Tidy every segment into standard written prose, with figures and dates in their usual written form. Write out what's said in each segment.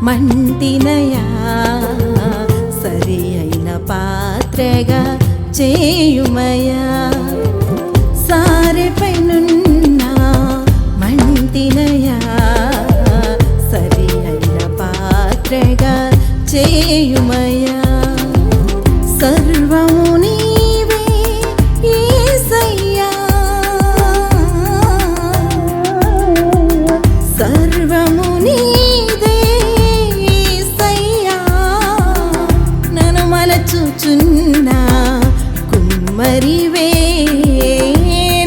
మంటినయా సరి అయిన పాత్రగా చేయుమయా సారెపైనున్న మంటినయా సరి అయిన పాత్రగా చేయుమయా సర్వము నీవే యేసయ్యా సర్వము నీదే యేసయ్యా నన్ను మలచుచున్న కుమ్మరివే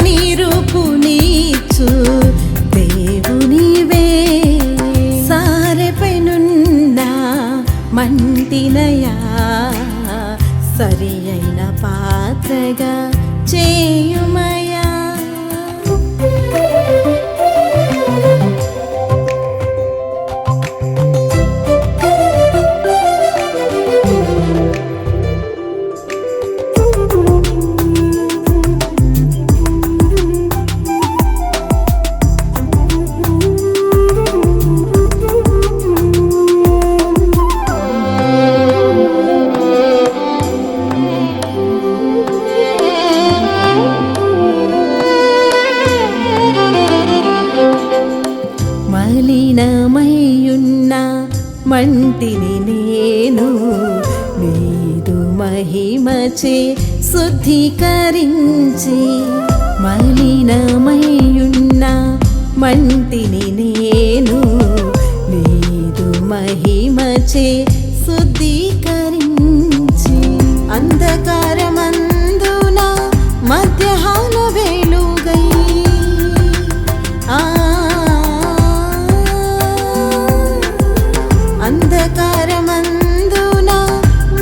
నీరుపు నీచు దేవునివే సారెపైనున్న మంటినయా సరి అయిన పాత్రగా చేయుమయా మలినమయ్యున్న మంటిని నేను నీదు మహిమచే శుద్ధీకరించి మలినమయ్యున్న మంటిని నేను నీదు మహిమచే శుద్ధీకరించి అంధకారమందున మధ్యాహ్న వెలుగై అంధకారమందున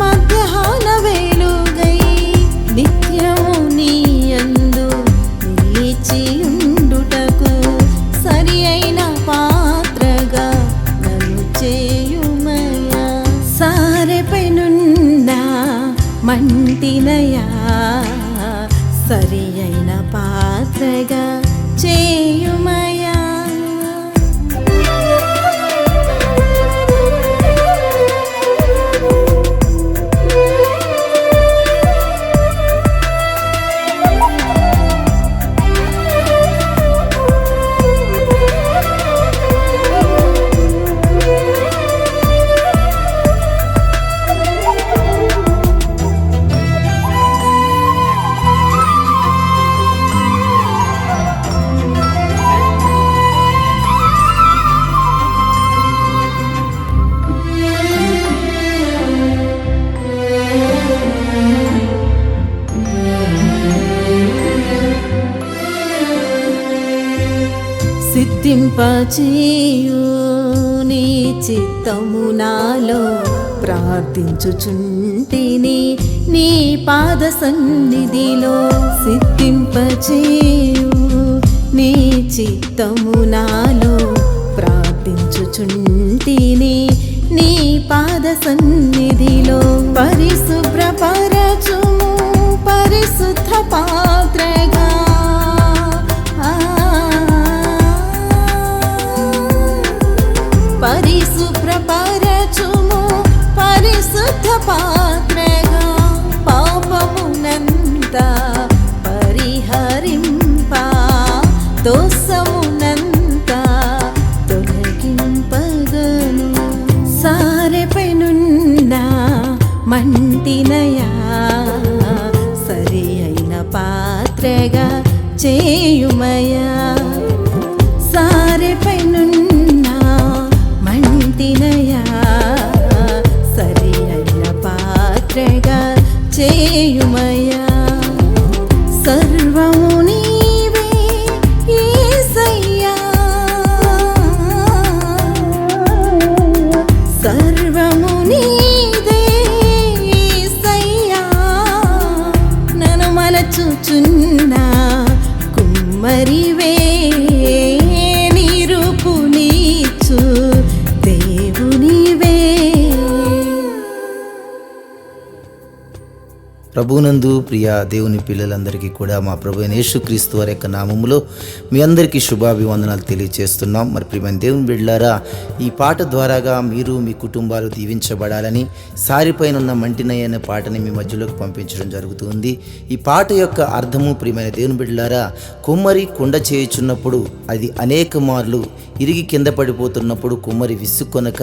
మధ్యాహ్న వెలుగై నిత్యము నీయందు నిలిచియుండుటకు సరి అయిన పాత్రగా నన్ను చేయుమయా సారెపైనున్న మంటినయా సరి అయిన పాత్రగా చేయుమయా సిద్ధింపచేయు నీ చిత్తము నాలో ప్రార్థించుచుంటిని నీ పాద సన్నిధిలో సిద్ధింపచేయు నీ చిత్తము నాలో ప్రార్థించుచుంటిని నీ పాద సన్నిధిలో పరిశుభ్రపరచుము పరిశుద్ధ పాత్రగా పరిశుభ్రపరచుము పరిశుద్ధ పాత్రగా పాపమునంతా పరిహరింప దోషమునంతా తొలగింపగను సారెపైనున్న మంటినయా సరి అయిన పాత్రగా చేయుమయా సారెపైనున్న మంటినయా ప్రభువునందు ప్రియ దేవుని పిల్లలందరికీ కూడా మా ప్రభు అయిన యేసుక్రీస్తు వారి యొక్క నామములో మీ అందరికీ శుభాభివందనాలు తెలియజేస్తున్నాం. మరి ప్రియమైన దేవుని బిడ్డలారా, ఈ పాట ద్వారాగా మీరు మీ కుటుంబాలు దీవించబడాలని సారిపైన ఉన్న మంటినయ్య అనే పాటని మీ మధ్యలోకి పంపించడం జరుగుతుంది. ఈ పాట యొక్క అర్థము ప్రియమైన దేవుని బిడ్డలారా, కుమ్మరి కుండ చేయుచున్నప్పుడు అది అనేక మార్లు ఇరిగి కింద పడిపోతున్నప్పుడు కుమ్మరి విసుక్కొనక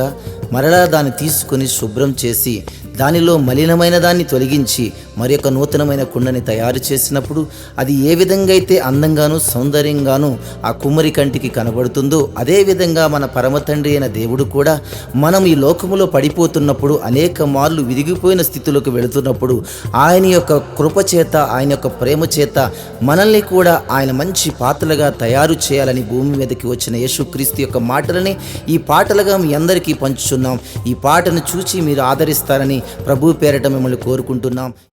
మరలా దాన్ని తీసుకొని శుభ్రం చేసి దానిలో మలినమైన దాన్ని తొలగించి మరి యొక్క నూతనమైన కుండని తయారు చేసినప్పుడు అది ఏ విధంగా అయితే అందంగాను సౌందర్యంగాను ఆ కుమ్మరి కంటికి కనబడుతుందో, అదేవిధంగా మన పరమ తండ్రి అయిన దేవుడు కూడా మనం ఈ లోకములో పడిపోతున్నప్పుడు అనేక మార్లు విరిగిపోయిన స్థితిలోకి వెళుతున్నప్పుడు ఆయన యొక్క కృప చేత, ఆయన యొక్క ప్రేమ చేత మనల్ని కూడా ఆయన మంచి పాత్రలుగా తయారు చేయాలని భూమి మీదకి వచ్చిన యేసుక్రీస్తు యొక్క మాటలని ఈ పాటలుగా మీ అందరికీ పంచుచున్నాం. ఈ పాటను చూచి మీరు ఆదరిస్తారని ప్రభు పేరట మిమ్మల్ని కోరుకుంటున్నాం.